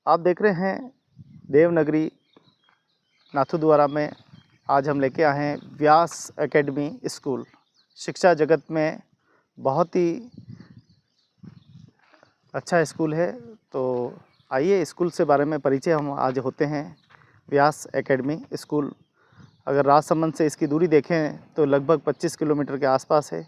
आप देख रहे हैं देवनगरी नाथद्वारा में। आज हम लेके आए हैं व्यास एकेडमी स्कूल। शिक्षा जगत में बहुत ही अच्छा स्कूल है। तो आइए स्कूल से बारे में परिचय हम आज होते हैं। व्यास एकेडमी स्कूल अगर राजसमंद से इसकी दूरी देखें तो लगभग 25 किलोमीटर के आसपास है,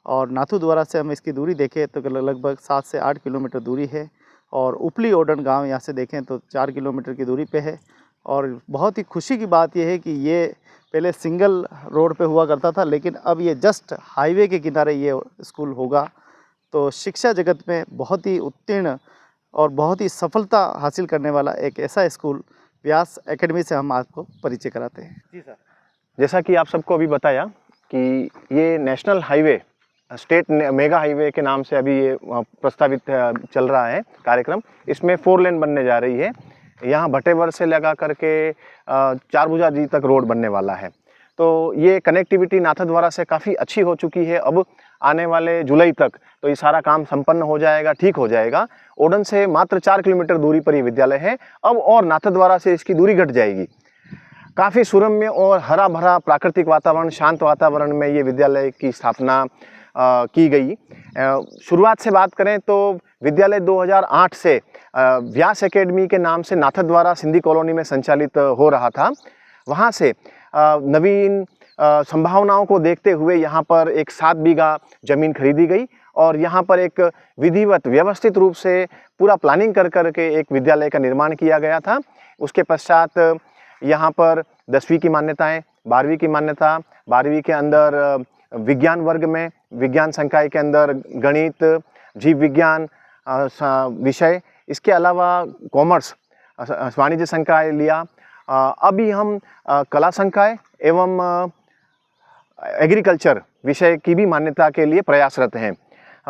और नाथद्वारा से हम इसकी दूरी देखें तो लगभग 7 से 8 किलोमीटर दूरी है। और उपली ओडन गांव यहाँ से देखें तो 4 किलोमीटर की दूरी पे है। और बहुत ही खुशी की बात यह है कि ये पहले सिंगल रोड पे हुआ करता था, लेकिन अब ये जस्ट हाईवे के किनारे ये स्कूल होगा। तो शिक्षा जगत में बहुत ही उत्तीर्ण और बहुत ही सफलता हासिल करने वाला एक ऐसा स्कूल व्यास एकेडमी से हम आपको परिचय कराते हैं। जी सर, जैसा कि आप सबको अभी बताया कि ये national highway, state mega highway के नाम से अभी ये प्रस्तावित चल रहा है कार्यक्रम। इसमें 4 लेन बनने जा रही है। यहाँ भटेवर से लगा करके चारभुजा जी तक रोड बनने वाला है। तो ये कनेक्टिविटी नाथद्वारा से काफ़ी अच्छी हो चुकी है। अब आने वाले जुलाई तक तो ये सारा काम संपन्न हो जाएगा, ठीक हो जाएगा। ओडन से मात्र 4 किलोमीटर दूरी पर ये विद्यालय है अब, और नाथद्वारा से इसकी दूरी घट जाएगी। काफ़ी सुरम्य और हरा भरा प्राकृतिक वातावरण, शांत वातावरण में ये विद्यालय की स्थापना की गई। शुरुआत से बात करें तो विद्यालय 2008 से व्यास एकेडमी के नाम से नाथद्वारा सिंधी कॉलोनी में संचालित हो रहा था। वहाँ से नवीन संभावनाओं को देखते हुए यहाँ पर एक 7 बीघा जमीन खरीदी गई, और यहाँ पर एक विधिवत व्यवस्थित रूप से पूरा प्लानिंग कर करके एक विद्यालय का निर्माण किया गया था। उसके पश्चात यहाँ पर 10वीं की मान्यताएं, 12वीं की मान्यता, 12वीं के अंदर विज्ञान वर्ग में, विज्ञान संकाय के अंदर गणित, जीव विज्ञान विषय, इसके अलावा कॉमर्स वाणिज्य संकाय लिया। अभी हम कला संकाय एवं एग्रीकल्चर विषय की भी मान्यता के लिए प्रयासरत हैं।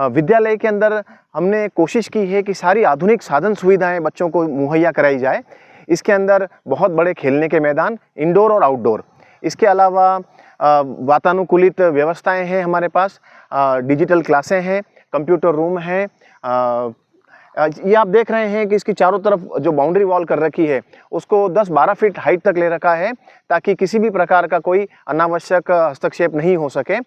विद्यालय के अंदर हमने कोशिश की है कि सारी आधुनिक साधन सुविधाएं बच्चों को मुहैया कराई जाए। इसके अंदर बहुत बड़े खेलने के मैदान, इंडोर और आउटडोर, इसके अलावा वातानुकूलित व्यवस्थाएं हैं हमारे पास, डिजिटल क्लासें हैं, कंप्यूटर रूम हैं। ये आप देख रहे हैं कि इसकी चारों तरफ जो बाउंड्री वॉल कर रखी है उसको 10-12 फीट हाइट तक ले रखा है, ताकि किसी भी प्रकार का कोई अनावश्यक हस्तक्षेप नहीं हो सके।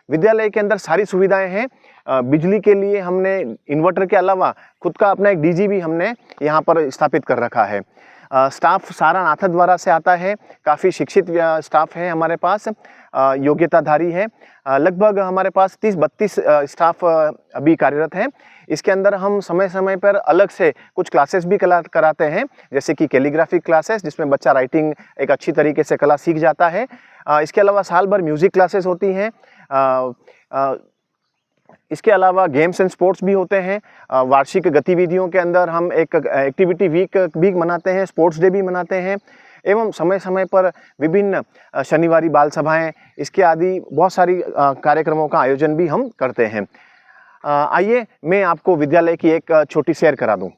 विद्यालय के अंदर सारी सुविधाएं हैं। बिजली के लिए हमने इन्वर्टर के अलावा खुद का अपना एक डीजी भी हमने यहाँ पर स्थापित कर रखा है। स्टाफ सारा नाथद्वारा से आता है, काफ़ी शिक्षित स्टाफ है हमारे पास, योग्यताधारी है। लगभग हमारे पास 30-32 स्टाफ अभी कार्यरत हैं। इसके अंदर हम समय समय पर अलग से कुछ क्लासेस भी कराते हैं, जैसे कि कैलीग्राफी क्लासेस, जिसमें बच्चा राइटिंग एक अच्छी तरीके से कला सीख जाता है। इसके अलावा साल भर म्यूज़िक क्लासेस होती हैं। इसके अलावा गेम्स एंड स्पोर्ट्स भी होते हैं। वार्षिक गतिविधियों के अंदर हम एक एक्टिविटी वीक भी मनाते हैं, स्पोर्ट्स डे भी मनाते हैं, एवं समय समय पर विभिन्न शनिवारी बाल सभाएं, इसके आदि बहुत सारी कार्यक्रमों का आयोजन भी हम करते हैं। आइए मैं आपको विद्यालय की एक छोटी सैर करा दूं।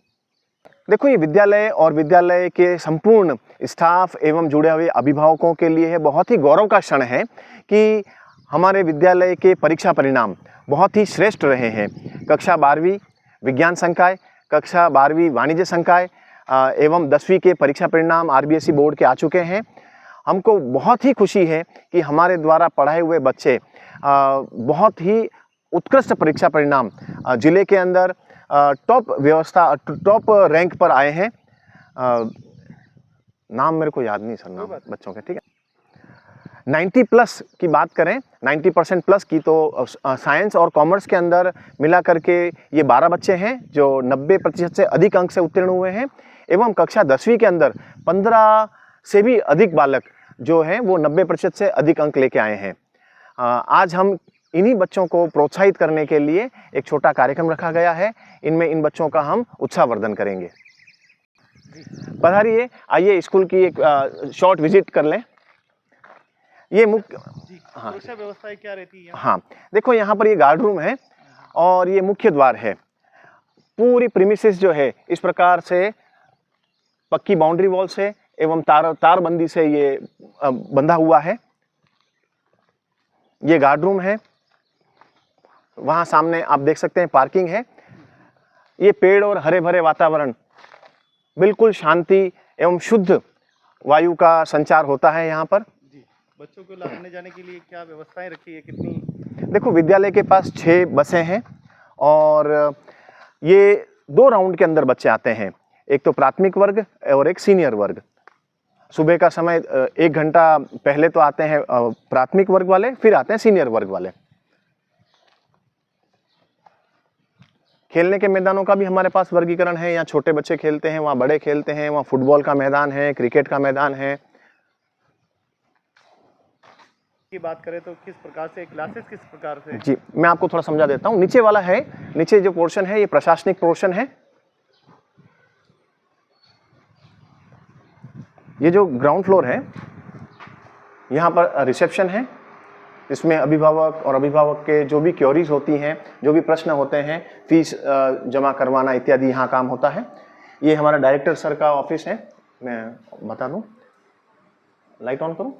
देखो, ये विद्यालय और विद्यालय के संपूर्ण स्टाफ एवं जुड़े हुए अभिभावकों के लिए है बहुत ही गौरव का क्षण है कि हमारे विद्यालय के परीक्षा परिणाम बहुत ही श्रेष्ठ रहे हैं। कक्षा 12वीं विज्ञान संकाय, कक्षा 12वीं वाणिज्य संकाय एवं 10वीं के परीक्षा परिणाम आरबीएसई बोर्ड के आ चुके हैं। हमको बहुत ही खुशी है कि हमारे द्वारा पढ़ाए हुए बच्चे बहुत ही उत्कृष्ट परीक्षा परिणाम जिले के अंदर टॉप रैंक पर आए हैं। नाम मेरे को याद नहीं सर, नाम बच्चों के, ठीक है। 90+ की बात करें, 90% प्लस की, तो साइंस और कॉमर्स के अंदर मिला करके ये 12 बच्चे हैं जो 90% से अधिक अंक से उत्तीर्ण हुए हैं। एवं कक्षा 10वीं के अंदर 15 से भी अधिक बालक जो हैं वो 90% से अधिक अंक लेके आए हैं। आज हम इन्हीं बच्चों को प्रोत्साहित करने के लिए एक छोटा कार्यक्रम रखा गया है। इनमें इन बच्चों का हम उत्साहवर्धन करेंगे। पधारिए, आइए स्कूल की एक शॉर्ट विजिट कर लें। ये मुख्य सुरक्षा व्यवस्थाएं क्या रहती है? हाँ, देखो यहाँ पर ये गार्ड रूम है और ये मुख्य द्वार है। पूरी प्रीमिसेस जो है इस प्रकार से पक्की बाउंड्री वॉल से एवं तारबंदी से ये बंधा हुआ है। ये गार्ड रूम है। वहाँ सामने आप देख सकते हैं पार्किंग है। ये पेड़ और हरे भरे वातावरण बिल्कुल शांति एवं शुद्ध वायु का संचार होता है यहाँ पर। जी, बच्चों को आने जाने के लिए क्या व्यवस्थाएं रखी है, कितनी? देखो, विद्यालय के पास 6 बसें हैं और ये 2 राउंड के अंदर बच्चे आते हैं, एक तो प्राथमिक वर्ग और एक सीनियर वर्ग। सुबह का समय 1 घंटा पहले तो आते हैं प्राथमिक वर्ग वाले, फिर आते हैं सीनियर वर्ग वाले। खेलने के मैदानों का भी हमारे पास वर्गीकरण है, यहाँ छोटे बच्चे खेलते हैं, वहाँ बड़े खेलते हैं, वहाँ फुटबॉल का मैदान है, क्रिकेट का मैदान है। की बात करें तो किस प्रकार से क्लासेस, किस प्रकार से? जी, मैं आपको थोड़ा समझा देता हूँ। नीचे वाला है, नीचे जो पोर्शन है ये प्रशासनिक पोर्शन है। ये जो ग्राउंड फ्लोर है, यहाँ पर रिसेप्शन है, इसमें अभिभावक और अभिभावक के जो भी क्वेरीज होती हैं, जो भी प्रश्न होते हैं, फीस जमा करवाना इत्यादि यहाँ काम होता है। ये हमारा डायरेक्टर सर का ऑफिस है, मैं बता दूँ, लाइट ऑन करूँ?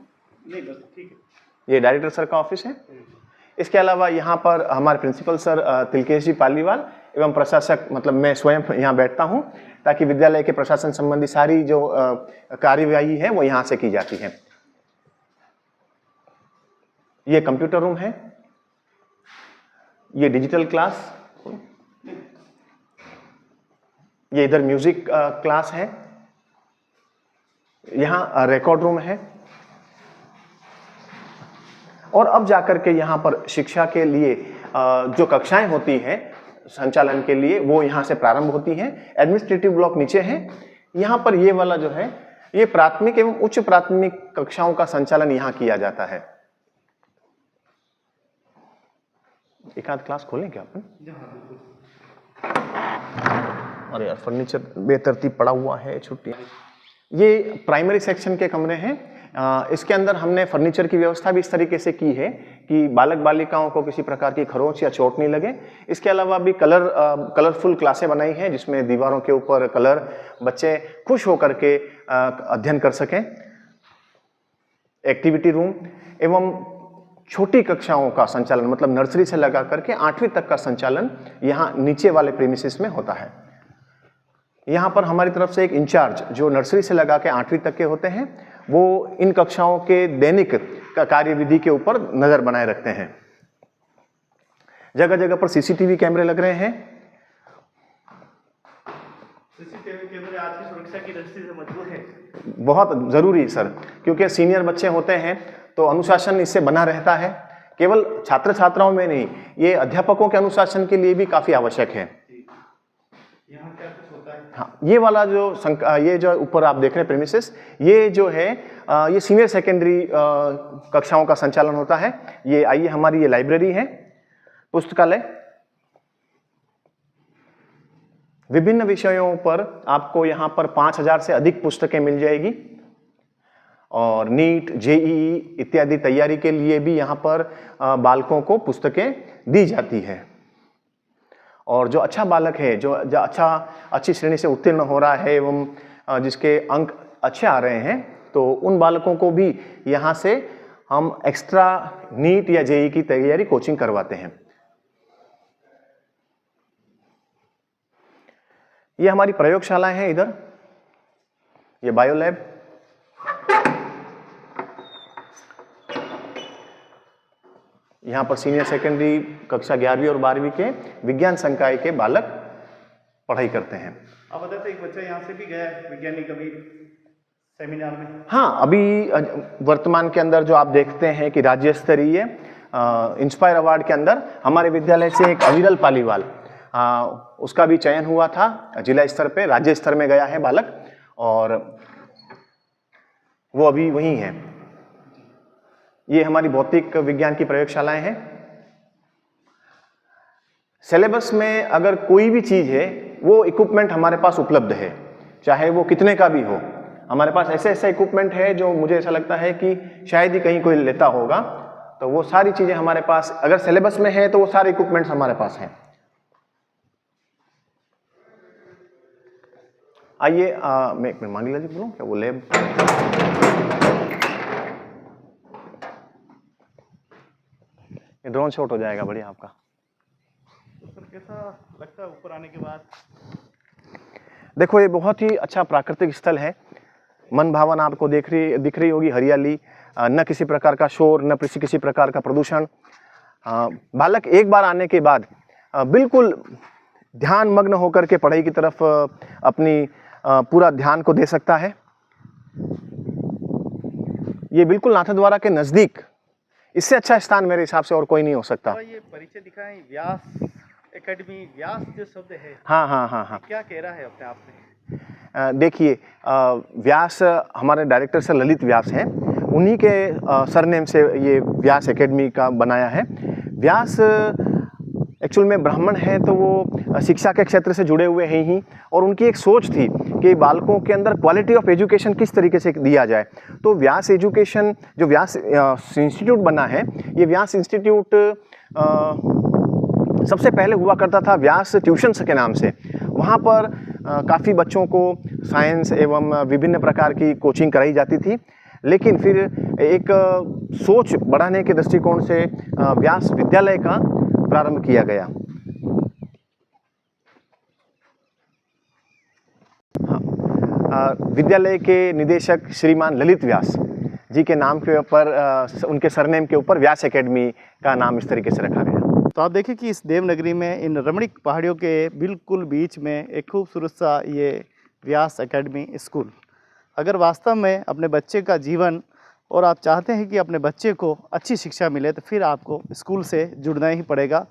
नहीं, बस ठीक है। ये डायरेक्टर सर का ऑफिस है। इसके अलावा यहाँ पर हमारे प्रिंसिपल सर तिलकेश जी पालीवाल एवं प्रशासक, मतलब मैं स्वयं यहाँ बैठता हूँ ताकि विद्यालय के प्रशासन संबंधी सारी जो कार्यवाही है वो यहाँ से की जाती है। ये कंप्यूटर रूम है, ये डिजिटल क्लास, ये इधर म्यूजिक क्लास है, यहाँ रिकॉर्ड रूम है। और अब जाकर के यहाँ पर शिक्षा के लिए जो कक्षाएं होती हैं संचालन के लिए, वो यहाँ से प्रारंभ होती हैं। एडमिनिस्ट्रेटिव ब्लॉक नीचे है। यहाँ पर ये वाला जो है, ये प्राथमिक एवं उच्च प्राथमिक कक्षाओं का संचालन यहाँ किया जाता है। एक आध क्लास खोलें क्या अपन? अरे यार, फर्नीचर बेतरतीब पड़ा हुआ है, छुट्टियाँ। ये प्राइमरी सेक्शन के कमरे हैं। इसके अंदर हमने फर्नीचर की व्यवस्था भी इस तरीके से की है कि बालक बालिकाओं को किसी प्रकार की खरोंच या चोट नहीं लगे। इसके अलावा भी कलरफुल क्लासें बनाई हैं जिसमें दीवारों के ऊपर कलर, बच्चे खुश होकर के अध्ययन कर सकें। एक्टिविटी रूम एवं छोटी कक्षाओं का संचालन, मतलब नर्सरी से लगा करके 8वीं तक का संचालन यहाँ नीचे वाले प्रीमिसेस में होता है। यहाँ पर हमारी तरफ से एक इंचार्ज जो नर्सरी से लगा के 8वीं तक के होते हैं, वो इन कक्षाओं के दैनिक कार्यविधि के ऊपर नजर बनाए रखते हैं। जगह जगह पर सीसीटीवी कैमरे लग रहे हैं। सीसीटीवी कैमरे आज की सुरक्षा की दृष्टि से मजबूत है, बहुत जरूरी है सर, क्योंकि सीनियर बच्चे होते हैं तो अनुशासन इससे बना रहता है। केवल छात्र छात्राओं में नहीं, ये अध्यापकों के अनुशासन के लिए भी काफी आवश्यक है। यहाँ क्या कुछ होता है? हाँ, ये वाला ये जो ऊपर आप देख रहे हैं प्रीमिसेस, ये जो है ये सीनियर सेकेंडरी कक्षाओं का संचालन होता है। ये आइए, हमारी ये लाइब्रेरी है, पुस्तकालय। विभिन्न विषयों पर आपको यहाँ पर 5000 से अधिक पुस्तकें मिल जाएगी और नीट, जेईई इत्यादि तैयारी के लिए भी यहाँ पर बालकों को पुस्तकें दी जाती है। और जो अच्छा बालक है, जो अच्छी श्रेणी से उत्तीर्ण हो रहा है एवं जिसके अंक अच्छे आ रहे हैं, तो उन बालकों को भी यहाँ से हम एक्स्ट्रा नीट या जेईई की तैयारी कोचिंग करवाते हैं। ये हमारी प्रयोगशालाएं हैं। इधर ये बायो लैब, यहाँ पर सीनियर सेकेंडरी कक्षा 11वीं और 12वीं के विज्ञान संकाय के बालक पढ़ाई करते हैं। आप बताते हैं, एक बच्चा यहाँ से भी गया है वैज्ञानिक अभी सेमिनार में? हाँ, अभी वर्तमान के अंदर जो आप देखते हैं कि राज्य स्तरीय इंस्पायर अवार्ड के अंदर हमारे विद्यालय से एक अविरल पालीवाल, उसका भी चयन हुआ था। जिला स्तर पे, राज्य स्तर में गया है बालक और वो अभी वहीं है। ये हमारी भौतिक विज्ञान की प्रयोगशालाएं हैं। सिलेबस में अगर कोई भी चीज है, वो इक्विपमेंट हमारे पास उपलब्ध है, चाहे वो कितने का भी हो। हमारे पास ऐसे इक्विपमेंट है जो मुझे ऐसा लगता है कि शायद ही कहीं कोई लेता होगा। तो वो सारी चीजें हमारे पास, अगर सिलेबस में है तो वो सारे इक्विपमेंट्स हमारे पास हैं। आइए, मैं एक मिनट, मांगीला जी बोलूं क्या? वो लैब, ये ड्रोन शॉट हो जाएगा बढ़िया आपका। तो सर कैसा लगता है ऊपर आने के बाद? देखो ये बहुत ही अच्छा प्राकृतिक स्थल है, मन भावन आपको दिख रही होगी, हरियाली, न किसी प्रकार का शोर, न किसी प्रकार का प्रदूषण। बालक एक बार आने के बाद बिल्कुल ध्यान मग्न होकर के पढ़ाई की तरफ अपनी पूरा ध्यान को दे सकता है। ये बिल्कुल नाथद्वारा के नज़दीक, इससे अच्छा स्थान मेरे हिसाब से और कोई नहीं हो सकता। तो ये परिचय दिखाएं, व्यास एकेडमी, व्यास जो शब्द है हाँ हाँ हाँ हाँ, क्या कह रहा है अपने आप में? देखिए व्यास हमारे डायरेक्टर सर ललित व्यास हैं, उन्हीं के सरनेम से ये व्यास एकेडमी का बनाया है। व्यास एक्चुअल में ब्राह्मण हैं, तो वो शिक्षा के क्षेत्र से जुड़े हुए हैं ही, और उनकी एक सोच थी कि बालकों के अंदर क्वालिटी ऑफ एजुकेशन किस तरीके से दिया जाए। तो व्यास एजुकेशन जो व्यास इंस्टीट्यूट बना है, ये व्यास इंस्टीट्यूट सबसे पहले हुआ करता था व्यास ट्यूशन्स के नाम से। वहाँ पर काफ़ी बच्चों को साइंस एवं विभिन्न प्रकार की कोचिंग कराई जाती थी, लेकिन फिर एक सोच बढ़ाने के दृष्टिकोण से व्यास विद्यालय का प्रारंभ किया गया। हाँ, विद्यालय के निदेशक श्रीमान ललित व्यास जी के नाम के ऊपर, उनके सरनेम के ऊपर व्यास एकेडमी का नाम इस तरीके से रखा गया। तो आप देखिए कि इस देवनगरी में, इन रमणीक पहाड़ियों के बिल्कुल बीच में एक खूबसूरत सा ये व्यास एकेडमी स्कूल। अगर वास्तव में अपने बच्चे का जीवन और आप चाहते हैं कि अपने बच्चे को अच्छी शिक्षा मिले, तो फिर आपको स्कूल से जुड़ना ही पड़ेगा।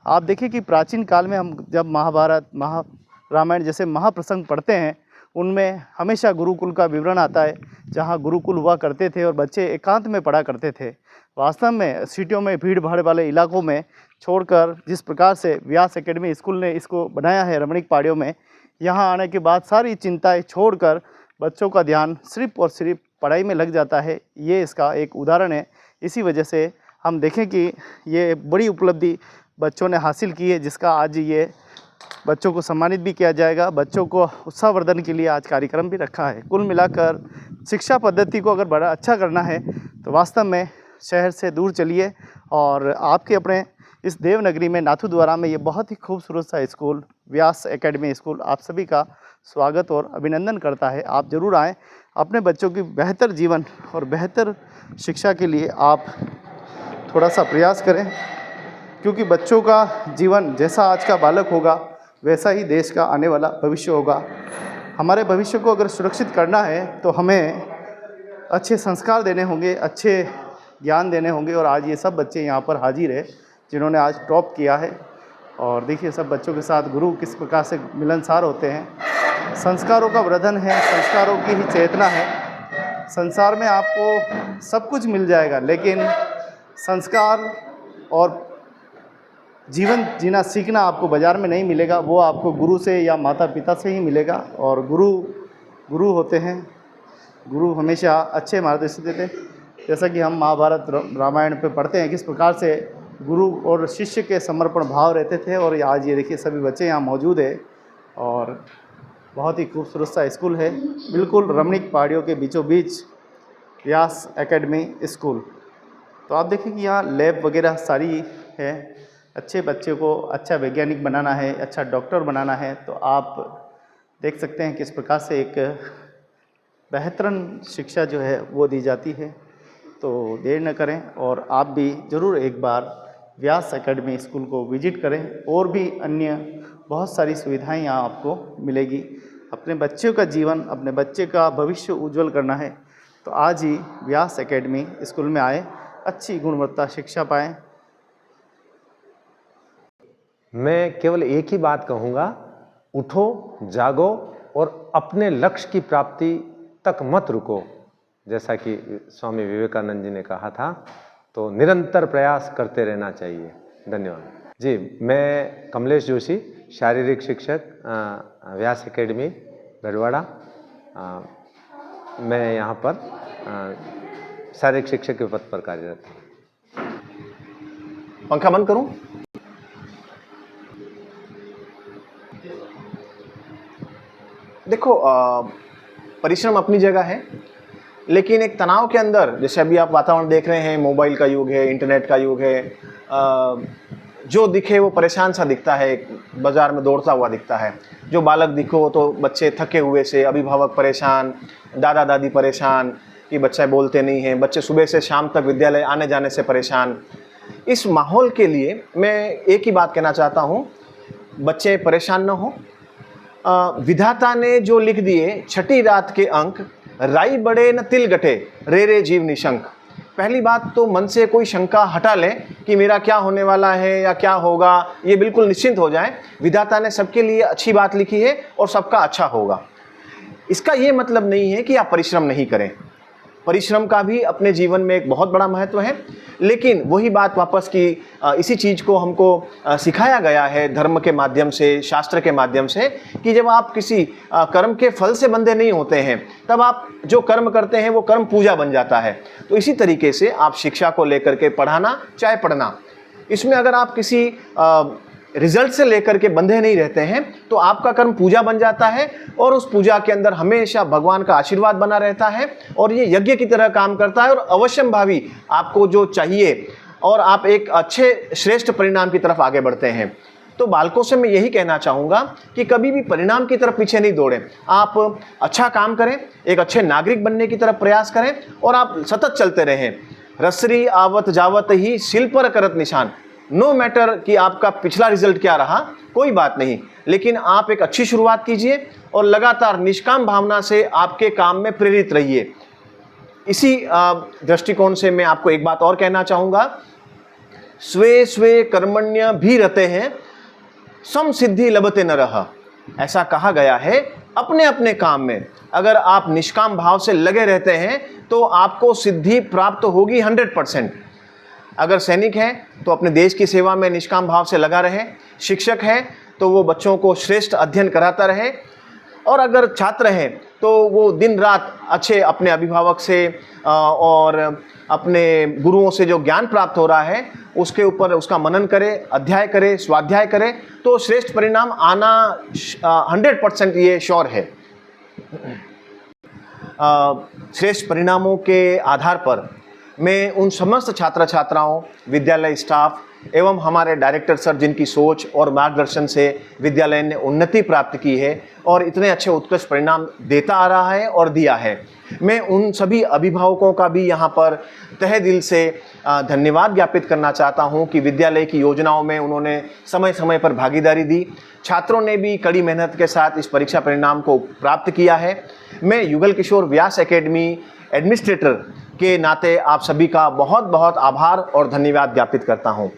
आप देखिए कि प्राचीन काल में हम जब महाभारत, रामायण जैसे महाप्रसंग पढ़ते हैं, उनमें हमेशा गुरुकुल का विवरण आता है, जहाँ गुरुकुल हुआ करते थे और बच्चे एकांत में पढ़ा करते थे। वास्तव में सिटियों में, भीड़ भाड़ वाले इलाकों में छोड़कर जिस प्रकार से व्यास एकेडमी स्कूल ने इसको बनाया है रमणीक पहाड़ियों में, यहाँ आने के बाद सारी चिंताएं छोड़कर बच्चों का ध्यान सिर्फ और सिर्फ पढ़ाई में लग जाता है। ये इसका एक उदाहरण है। इसी वजह से हम देखें कि ये बड़ी उपलब्धि बच्चों ने हासिल की है, जिसका आज ये बच्चों को सम्मानित भी किया जाएगा। बच्चों को उत्साहवर्धन के लिए आज कार्यक्रम भी रखा है। कुल मिलाकर शिक्षा पद्धति को अगर बड़ा अच्छा करना है तो वास्तव में शहर से दूर चलिए, और आपके अपने इस देवनगरी में, नाथद्वारा में, ये बहुत ही खूबसूरत सा स्कूल व्यास एकेडमी स्कूल आप सभी का स्वागत और अभिनंदन करता है। आप ज़रूर आएँ। अपने बच्चों की बेहतर जीवन और बेहतर शिक्षा के लिए आप थोड़ा सा प्रयास करें, क्योंकि बच्चों का जीवन जैसा आज का बालक होगा, वैसा ही देश का आने वाला भविष्य होगा। हमारे भविष्य को अगर सुरक्षित करना है तो हमें अच्छे संस्कार देने होंगे, अच्छे ज्ञान देने होंगे। और आज ये सब बच्चे यहाँ पर हाजिर है जिन्होंने आज टॉप किया है। और देखिए सब बच्चों के साथ गुरु किस प्रकार से मिलनसार होते हैं। संस्कारों का वर्धन है, संस्कारों की ही चेतना है। संसार में आपको सब कुछ मिल जाएगा, लेकिन संस्कार और जीवन जीना सीखना आपको बाज़ार में नहीं मिलेगा। वो आपको गुरु से या माता पिता से ही मिलेगा। और गुरु होते हैं, गुरु हमेशा अच्छे मार्गदर्शन देते हैं। जैसा कि हम महाभारत रामायण पे पढ़ते हैं किस प्रकार से गुरु और शिष्य के समर्पण भाव रहते थे। और आज ये देखिए सभी बच्चे यहाँ मौजूद है, और बहुत ही खूबसूरत सा स्कूल है, बिल्कुल रमणीक पहाड़ियों के बीचों बीच व्यास एकेडमी स्कूल। तो आप देखिए कि यहाँ लैब वगैरह सारी है। अच्छे बच्चे को अच्छा वैज्ञानिक बनाना है, अच्छा डॉक्टर बनाना है, तो आप देख सकते हैं किस प्रकार से एक बेहतरीन शिक्षा जो है वो दी जाती है। तो देर न करें और आप भी ज़रूर एक बार व्यास एकेडमी स्कूल को विजिट करें। और भी अन्य बहुत सारी सुविधाएं यहाँ आपको मिलेगी। अपने बच्चों का जीवन, अपने बच्चे का भविष्य उज्जवल करना है तो आज ही व्यास एकेडमी स्कूल में आए, अच्छी गुणवत्ता शिक्षा पाएँ। मैं केवल एक ही बात कहूँगा, उठो, जागो और अपने लक्ष्य की प्राप्ति तक मत रुको। जैसा कि स्वामी विवेकानंद जी ने कहा था, तो निरंतर प्रयास करते रहना चाहिए। धन्यवाद जी। मैं कमलेश जोशी, शारीरिक शिक्षक, व्यास एकेडमी गढ़वाड़ा। मैं यहाँ पर शारीरिक शिक्षक के पद पर कार्यरत हूँ। पंखा बंद करूँ? देखो, परिश्रम अपनी जगह है, लेकिन एक तनाव के अंदर, जैसे अभी आप वातावरण देख रहे हैं, मोबाइल का युग है, इंटरनेट का युग है, जो दिखे वो परेशान सा दिखता है, बाजार में दौड़ता हुआ दिखता है। जो बालक दिखो तो बच्चे थके हुए से, अभिभावक परेशान, दादा दादी परेशान कि बच्चे बोलते नहीं हैं, बच्चे सुबह से शाम तक विद्यालय आने जाने से परेशान। इस माहौल के लिए मैं एक ही बात कहना चाहता हूँ, बच्चे परेशान न हो। विधाता ने जो लिख दिए छठी रात के अंक, राई बड़े न तिल गठे, रे रे जीव निशंक। पहली बात तो मन से कोई शंका हटा लें कि मेरा क्या होने वाला है या क्या होगा, ये बिल्कुल निश्चिंत हो जाएं। विधाता ने सबके लिए अच्छी बात लिखी है और सबका अच्छा होगा। इसका ये मतलब नहीं है कि आप परिश्रम नहीं करें, परिश्रम का भी अपने जीवन में एक बहुत बड़ा महत्व है। लेकिन वही बात वापस की इसी चीज़ को हमको सिखाया गया है धर्म के माध्यम से, शास्त्र के माध्यम से, कि जब आप किसी कर्म के फल से बंधे नहीं होते हैं तब आप जो कर्म करते हैं वो कर्म पूजा बन जाता है। तो इसी तरीके से आप शिक्षा को लेकर के पढ़ाना चाहे पढ़ना, इसमें अगर आप किसी रिजल्ट से लेकर के बंधे नहीं रहते हैं तो आपका कर्म पूजा बन जाता है और उस पूजा के अंदर हमेशा भगवान का आशीर्वाद बना रहता है और ये यज्ञ की तरह काम करता है और अवश्यम भावी आपको जो चाहिए और आप एक अच्छे श्रेष्ठ परिणाम की तरफ आगे बढ़ते हैं। तो बालकों से मैं यही कहना चाहूँगा कि कभी भी परिणाम की तरफ पीछे नहीं दौड़ें, आप अच्छा काम करें, एक अच्छे नागरिक बनने की तरफ प्रयास करें और आप सतत चलते रहें। रसरी आवत जावत ही सिल पर करत निशान। नो मैटर कि आपका पिछला रिजल्ट क्या रहा, कोई बात नहीं, लेकिन आप एक अच्छी शुरुआत कीजिए और लगातार निष्काम भावना से आपके काम में प्रेरित रहिए। इसी दृष्टिकोण से मैं आपको एक बात और कहना चाहूँगा, स्वे स्वे कर्मण्य भी रहते हैं, सम सिद्धि लभते न रहा। ऐसा कहा गया है, अपने अपने काम में अगर आप निष्काम भाव से लगे रहते हैं तो आपको सिद्धि प्राप्त होगी 100%। अगर सैनिक हैं तो अपने देश की सेवा में निष्काम भाव से लगा रहे, शिक्षक है तो वो बच्चों को श्रेष्ठ अध्ययन कराता रहे, और अगर छात्र हैं तो वो दिन रात अच्छे अपने अभिभावक से और अपने गुरुओं से जो ज्ञान प्राप्त हो रहा है उसके ऊपर उसका मनन करे, अध्याय करे, स्वाध्याय करे, तो श्रेष्ठ परिणाम आना 100% ये श्योर है। श्रेष्ठ परिणामों के आधार पर मैं उन समस्त छात्र छात्राओं, विद्यालय स्टाफ एवं हमारे डायरेक्टर सर जिनकी सोच और मार्गदर्शन से विद्यालय ने उन्नति प्राप्त की है और इतने अच्छे उत्कृष्ट परिणाम देता आ रहा है और दिया है, मैं उन सभी अभिभावकों का भी यहाँ पर तहे दिल से धन्यवाद ज्ञापित करना चाहता हूँ कि विद्यालय की योजनाओं में उन्होंने समय समय पर भागीदारी दी। छात्रों ने भी कड़ी मेहनत के साथ इस परीक्षा परिणाम को प्राप्त किया है। मैं युगल किशोर व्यास एकेडमी एडमिनिस्ट्रेटर के नाते आप सभी का बहुत बहुत आभार और धन्यवाद ज्ञापित करता हूँ।